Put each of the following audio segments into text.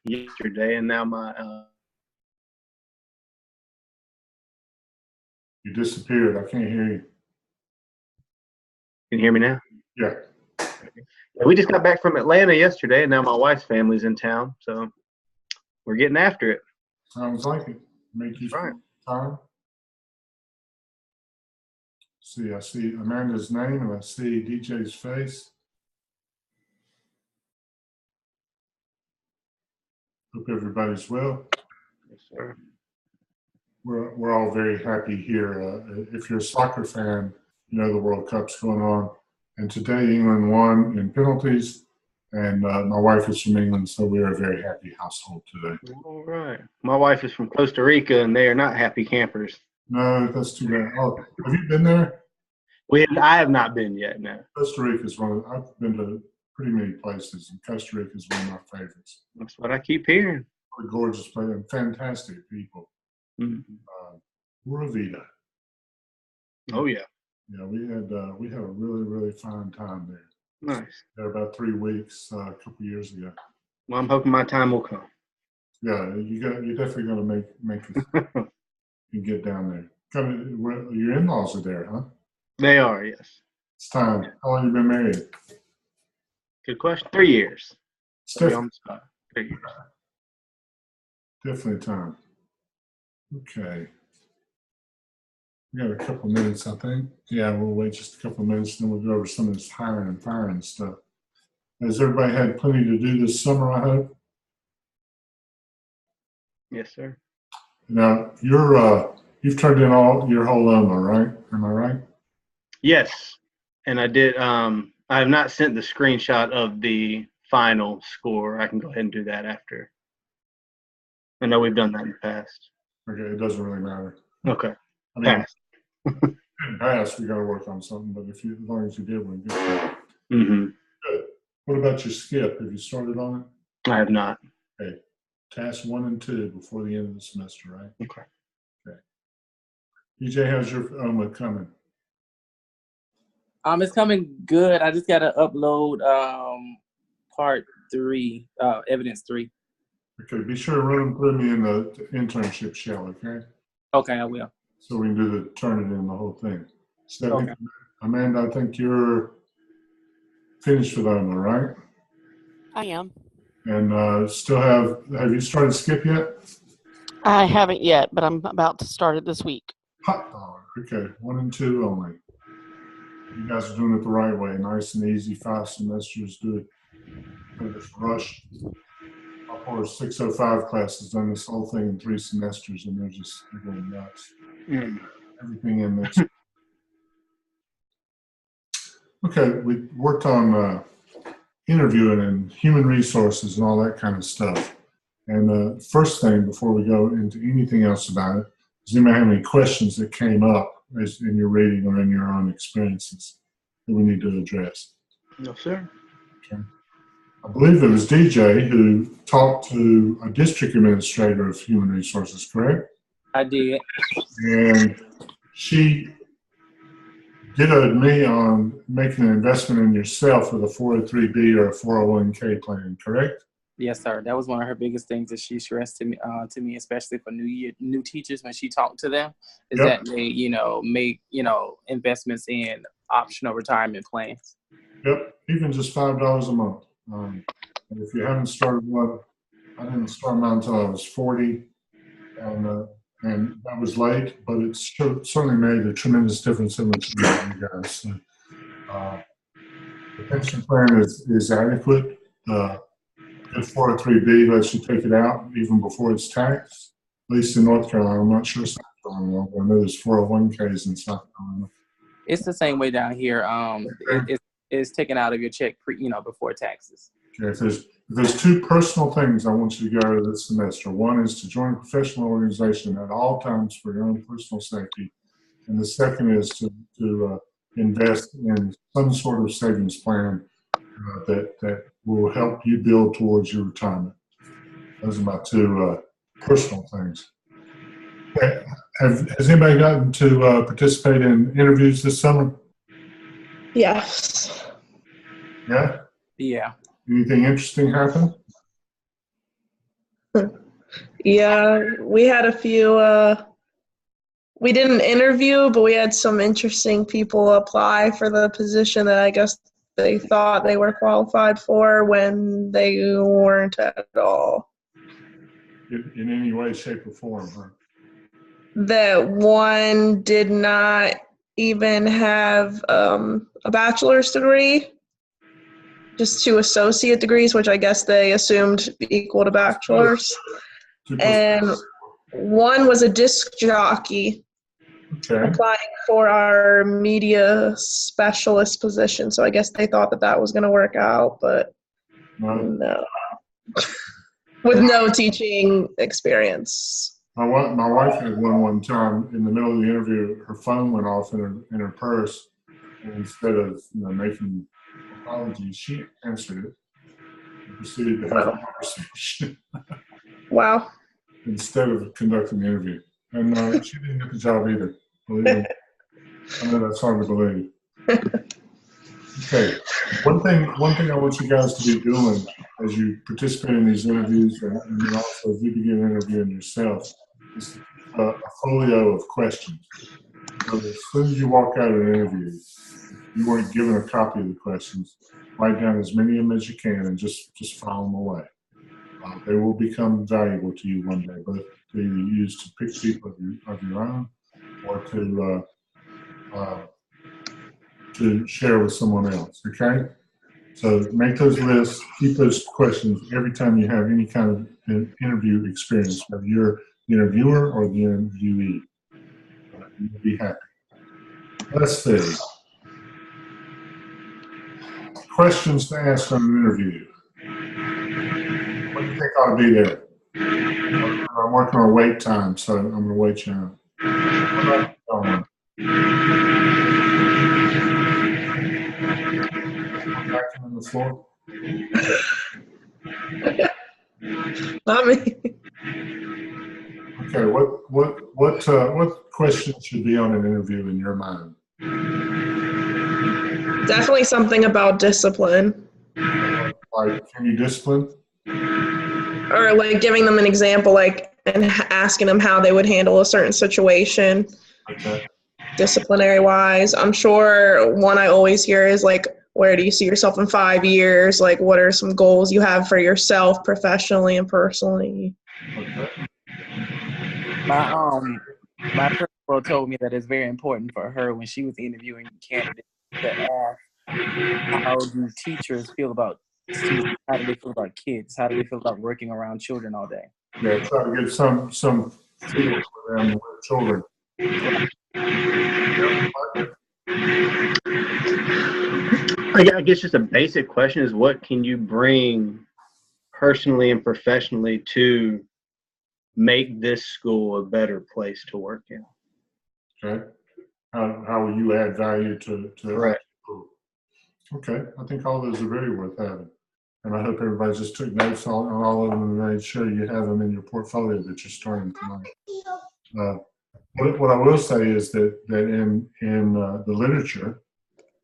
yesterday, and now my You disappeared. I can't hear you. can you hear me now? Yeah. Yeah, we just got back from Atlanta yesterday, and now my wife's family's in town, so we're getting after it. Sounds like it. Make you Right. time. See, I see Amanda's name and I see DJ's face. Hope everybody's well. Yes, sir. We're all very happy here. If you're a soccer fan, you know the World Cup's going on. And today England won in penalties. And my wife is from England, so we are a very happy household today. All right. My wife is from Costa Rica, and they are not happy campers. No, that's too bad. Oh, have you been there? I have not been yet, no. Costa Rica is I've been to pretty many places, and Costa Rica is one of my favorites. That's what I keep hearing. A gorgeous place and fantastic people. Mm-hmm. Pura vida. Oh, yeah. Yeah, we had a really, really fine time there. Nice. There about 3 weeks a couple years ago. Well, I'm hoping my time will come. Yeah, you're definitely going to make it and get down there. Your in-laws are there, huh? They are, yes. It's time. How long have you been married? Good question. 3 years. It's On the spot. 3 years. Definitely time. Okay. We got a couple minutes, I think. Yeah, we'll wait just a couple minutes, then we'll go over some of this hiring and firing stuff. Has everybody had plenty to do this summer, I hope? Yes, sir. Now, you've turned in all your whole UMA, right? Am I right? Yes. And I did. I have not sent the screenshot of the final score. I can go ahead and do that after. I know we've done that in the past. Okay, it doesn't really matter. Okay. I mean, Pass. in past, we got to work on something, but as long as you did, we're good. Mm-hmm. Good. What about your skip? Have you started on it? I have not. Okay. Tasks 1 and 2 before the end of the semester, right? Okay. Okay. DJ, how's your UMA coming? It's coming good. I just gotta upload part 3, evidence 3. Okay, be sure to run them through me in the internship shell, okay? Okay, I will. So we can do turn it in the whole thing. Stephanie, Okay. Amanda, I think you're finished with UMA, right? I am. And have you started skip yet? I haven't yet, but I'm about to start it this week. Hot dog. Okay, 1 and 2 only. You guys are doing it the right way. Nice and easy, 5 semesters. Do it. Don't just rush. Our poor 605 class has done this whole thing in 3 semesters, and they're going nuts. Everything in this. Okay, we worked on interviewing and human resources and all that kind of stuff. And the first thing, before we go into anything else about it, does anybody have any questions that came up in your reading or in your own experiences that we need to address? No, sir. Okay. I believe it was DJ who talked to a district administrator of human resources, correct? I did. And she dittoed me on making an investment in yourself with a 403B or a 401k plan, correct? Yes, sir. That was one of her biggest things that she stressed to me, especially for new teachers when she talked to them, is that they, make, investments in optional retirement plans. Yep, even just $5 a month. And if you haven't started one, I didn't start mine until I was 40, and that was late, but it certainly made a tremendous difference in what you guys. So, the pension plan is adequate. Good 403B lets you take it out even before it's taxed, at least in North Carolina. I'm not sure South Carolina. I know there's 401ks in South Carolina. It's the same way down here. It's taken out of your check, before taxes. Okay, if there's 2 personal things I want you to go to this semester. One is to join a professional organization at all times for your own personal safety, and the second is to invest in some sort of savings plan that will help you build towards your retirement. Those are my 2 personal things. Has anybody gotten to participate in interviews this summer? Yes. Yeah? Yeah. Anything interesting happen? Yeah, we had a few, we didn't interview, but we had some interesting people apply for the position that I guess they thought they were qualified for when they weren't at all. In any way, shape, or form, huh? That one did not even have a bachelor's degree, just 2 associate degrees, which I guess they assumed equal to bachelor's. And one was a disc jockey Okay. applying for our media specialist position. So I guess they thought that that was going to work out, but no. With no teaching experience. My wife had one time in the middle of the interview. Her phone went off in her purse, and instead of making apologies, she answered it and proceeded to have a conversation. Wow. Instead of conducting the interview, and she didn't get the job either. Believe me, I know that's hard to believe. Okay, one thing I want you guys to be doing as you participate in these interviews, and then also as you begin interviewing yourself, is a folio of questions. So as soon as you walk out of an interview, if you weren't given a copy of the questions, write down as many of them as you can and just file them away. They will become valuable to you one day, both to use to pick people of your own or to share with someone else, okay? So make those lists, keep those questions every time you have any kind of interview experience, whether you're the interviewer or the interviewee. You'll be happy. Let's see. Questions to ask on an interview. What do you think ought to be there? I'm working on wait time, so I'm going to wait you out. Back on the floor. Not me. Okay, what questions should be on an interview in your mind? Definitely something about discipline. Like, can you discipline? Or like giving them an example, like, and asking them how they would handle a certain situation. Okay. Disciplinary wise. I'm sure one I always hear is like, where do you see yourself in 5 years? Like, what are some goals you have for yourself professionally and personally? Okay. My principal told me that it's very important for her when she was interviewing candidates to ask, how do teachers feel about students? How do they feel about kids? How do they feel about working around children all day? Yeah, try to get some feel for them with children. I guess just a basic question is, what can you bring personally and professionally to make this school a better place to work in? Okay. How will you add value to Right. school? Okay, I think all those are very worth having. And I hope everybody just took notes on all of them and made sure you have them in your portfolio that you're starting tonight. What I will say is that in the literature,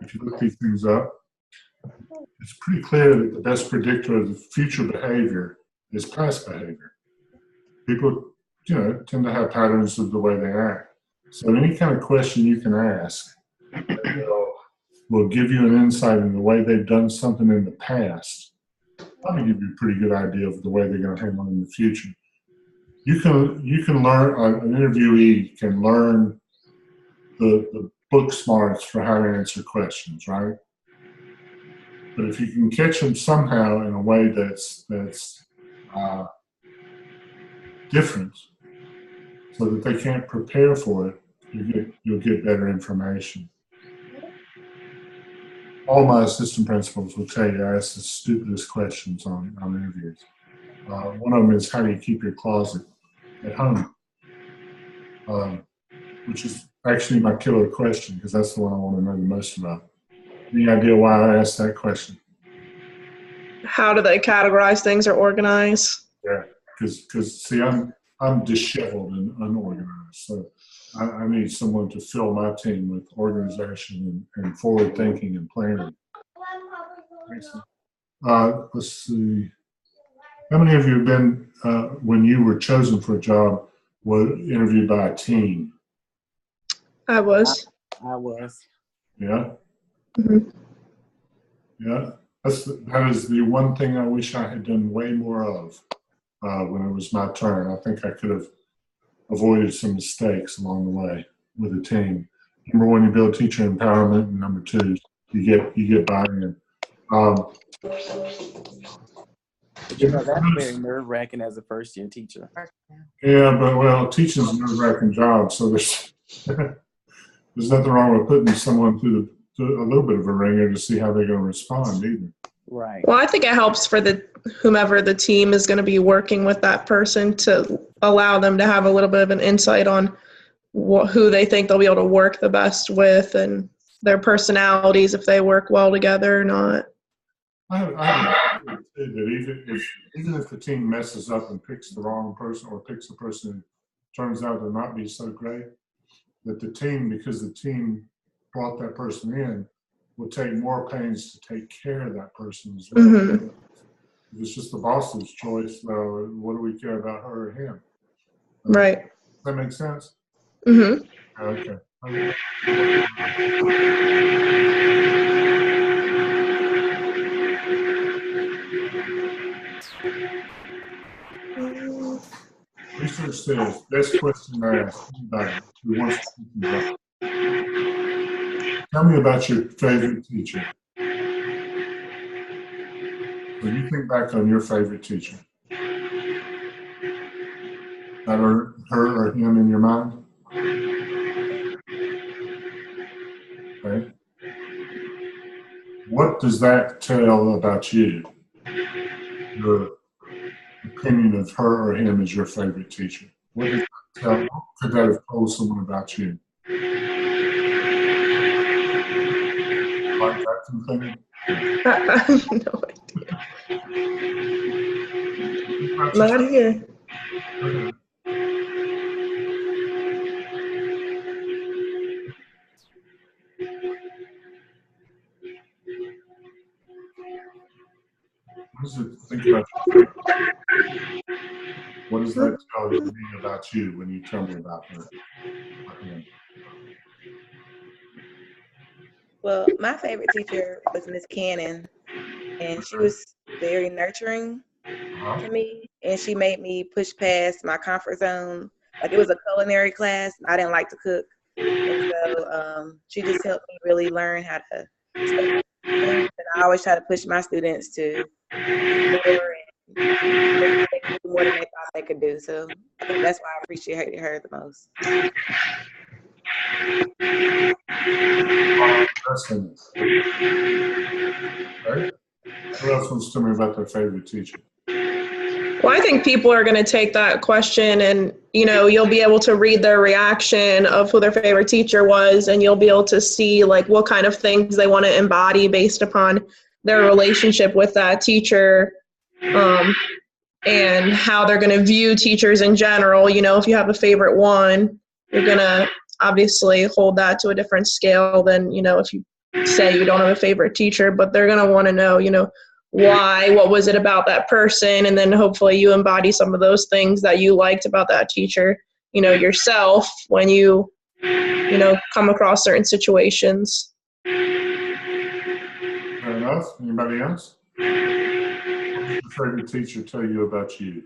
if you look these things up, it's pretty clear that the best predictor of the future behavior is past behavior. People, tend to have patterns of the way they act. So any kind of question you can ask will give you an insight in the way they've done something in the past. Probably give you a pretty good idea of the way they're going to handle it in the future. You can learn, an interviewee can learn the book smarts for how to answer questions, right? But if you can catch them somehow in a way that's different, so that they can't prepare for it, you'll get better information. All my assistant principals will tell you I ask the stupidest questions on interviews. One of them is, how do you keep your closet at home? Which is actually my killer question, because that's the one I want to know the most about. Any idea why I asked that question? How do they categorize things or organize? Yeah, because see, I'm disheveled and unorganized, so I need someone to fill my team with organization and forward thinking and planning. Let's see. How many of you have been, when you were chosen for a job, were interviewed by a team? I was. I was. Yeah? Mhm. Yeah. That is the one thing I wish I had done way more of when it was my turn. I think I could have avoided some mistakes along the way with the team. Number one, you build teacher empowerment, and number two, you get buy-in. But you know, that's very nerve-wracking as a first-year teacher. Yeah, but well, teaching's a nerve-wracking job, so there's there's nothing wrong with putting someone through a little bit of a ringer to see how they're going to respond either. Right. Well, I think it helps for whomever the team is going to be working with that person to allow them to have a little bit of an insight on who they think they'll be able to work the best with and their personalities, if they work well together or not. I haven't said that even if the team messes up and picks the wrong person or picks a person who turns out to not be so great, that the team, because the team brought that person in, will take more pains to take care of that person as well. Mm-hmm. If it's just the boss's choice, well, what do we care about her or him? Right. Does that make sense? Mm-hmm. Okay. Research says best question to ask anybody who wants to teach a job. Tell me about your favorite teacher. When you think back on your favorite teacher, that her or him in your mind? Okay. What does that tell about you? Your opinion of her or him as your favorite teacher. What does that tell? What could that have told someone about you? Like that something? I have no idea. Not here. Okay. What does it think about you? What does that tell me about you when you tell me about her? Well, my favorite teacher was Miss Cannon, and she was very nurturing to me, and she made me push past my comfort zone. Like, it was a culinary class, and I didn't like to cook, and so she just helped me really learn how to cook. And I always try to push my students to do more and do more than they thought they could do. So I think that's why I appreciated her the most. Right? Who else wants to tell me about their favorite teacher? Well, I think people are going to take that question and, you'll be able to read their reaction of who their favorite teacher was, and you'll be able to see like what kind of things they want to embody based upon their relationship with that teacher, and how they're going to view teachers in general. If you have a favorite one, you're going to obviously hold that to a different scale than, if you say you don't have a favorite teacher, but they're going to want to know, why, what was it about that person, and then hopefully you embody some of those things that you liked about that teacher, yourself when you come across certain situations. Fair enough. Anybody else? What does your favorite teacher tell you about you?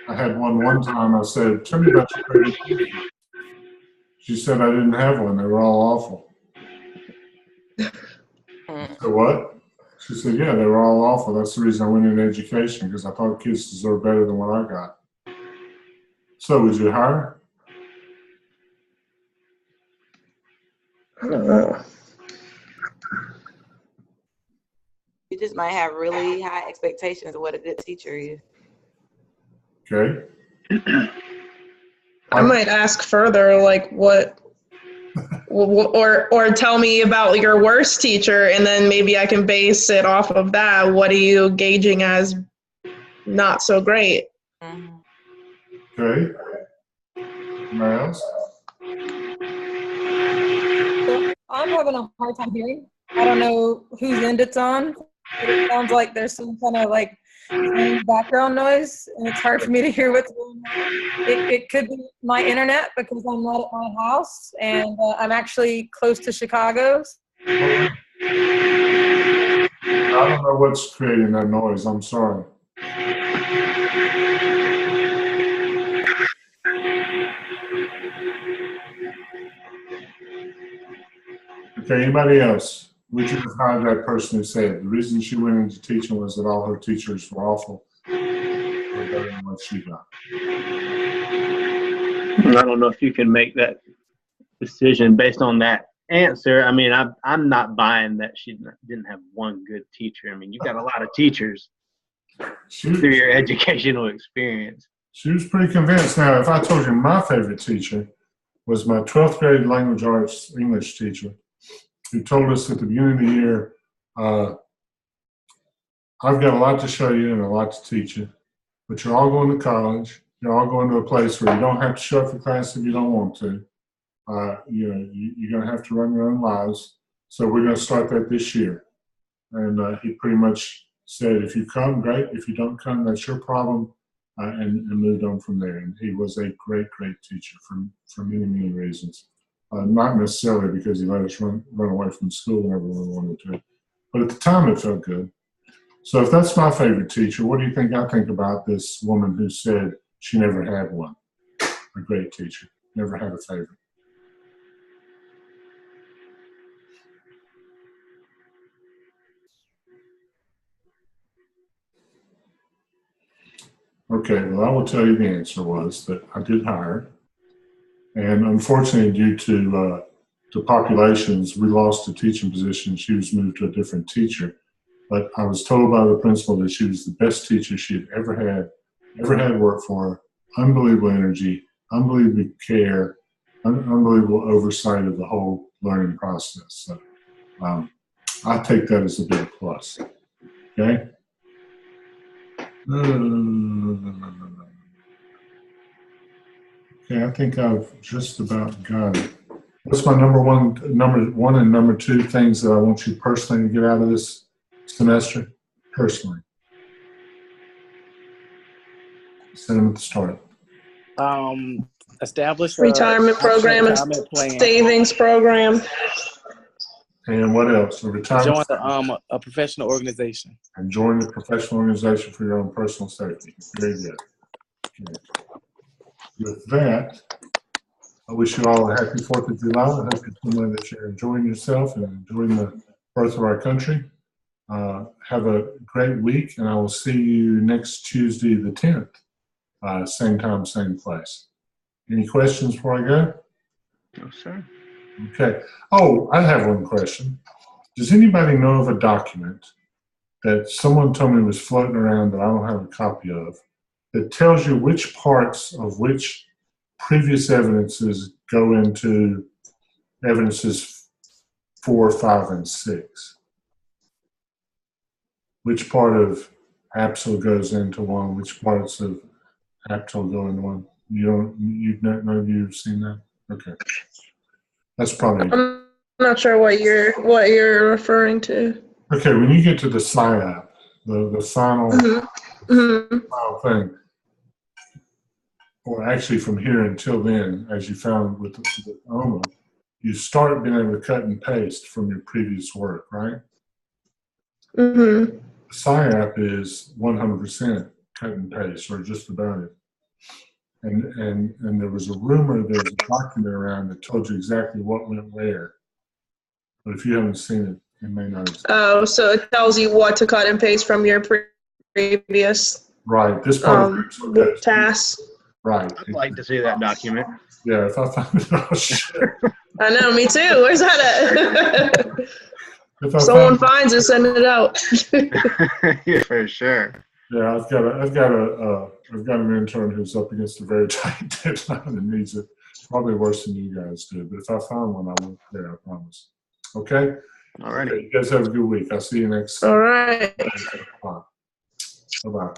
I had one time I said, tell me about your favorite teacher. She said I didn't have one. They were all awful. I said, what? She said, yeah, they were all awful. That's the reason I went into education, because I thought kids deserve better than what I got. So would you hire? I don't know. You just might have really high expectations of what a good teacher is. Okay. I might ask further, like what, or tell me about your worst teacher, and then maybe I can base it off of that. What are you gauging as not so great? Mm-hmm. Okay. Anybody else? I'm having a hard time hearing. I don't know whose end it's on. It sounds like there's some kind of like background noise, and it's hard for me to hear what's going on. It could be my internet because I'm not at my house, and I'm actually close to Chicago. I don't know what's creating that noise. I'm sorry. Okay, anybody else? We could have hired that person who said the reason she went into teaching was that all her teachers were awful. Or better than what she got. I don't know if you can make that decision based on that answer. I mean, I'm not buying that she didn't have one good teacher. I mean, you got a lot of teachers through your educational experience. She was pretty convinced. Now, if I told you my favorite teacher was my 12th grade language arts English teacher, who told us at the beginning of the year, I've got a lot to show you and a lot to teach you, but you're all going to college. You're all going to a place where you don't have to show up for class if you don't want to. You're going to have to run your own lives. So we're going to start that this year. And he pretty much said, if you come, great. If you don't come, that's your problem. And moved on from there. And he was a great, great teacher for many, many reasons. Not necessarily because he let us run away from school whenever we wanted to. But at the time, it felt good. So if that's my favorite teacher, what do you think I think about this woman who said she never had one? A great teacher, never had a favorite. Okay, well, I will tell you the answer was that I did hire. And unfortunately, due to populations, we lost a teaching position. She was moved to a different teacher. But I was told by the principal that she was the best teacher she had ever had work for her. Unbelievable energy, unbelievable care, unbelievable oversight of the whole learning process. So I take that as a big plus. Okay? Okay, I think I've just about got it. What's my number one and number two things that I want you personally to get out of this semester? Personally. Set them at the start. Establish Retirement program and savings program. And what else? A retirement. Join a professional organization. And join the professional organization for your own personal safety. Very good. Okay. With that, I wish you all a happy 4th of July. I hope you're somewhere that you're enjoying yourself and enjoying the birth of our country. Have a great week, and I will see you next Tuesday, the 10th. Same time, same place. Any questions before I go? No, sir. Okay. Oh, I have one question. Does anybody know of a document that someone told me was floating around that I don't have a copy of that tells you which parts of which previous evidences go into evidences 4, 5, and 6? Which part of APSL goes into one? Which parts of APSL go into one? None of you have seen that? Okay. That's probably. I'm not sure what you're referring to. Okay, when you get to the SIAP, the final, final thing, or actually from here until then, as you found with OMA, you start being able to cut and paste from your previous work, right? Mm-hmm. SIAP is 100% cut and paste, or just about it. And there was a rumor, there was a document around that told you exactly what went where. But if you haven't seen it, it may not exist. Oh, so it tells you what to cut and paste from your previous right. This part of tasks. Right. I'd like to see that document. Yeah, if I find it, I'll share. I know, me too. Where's that at? If someone finds it, send it out. Yeah, for sure. Yeah, I've got an intern who's up against a very tight deadline and needs it probably worse than you guys do. But if I find one, I won't there, I promise. Okay? All right. You guys have a good week. I'll see you next. All right. Bye. Bye-bye.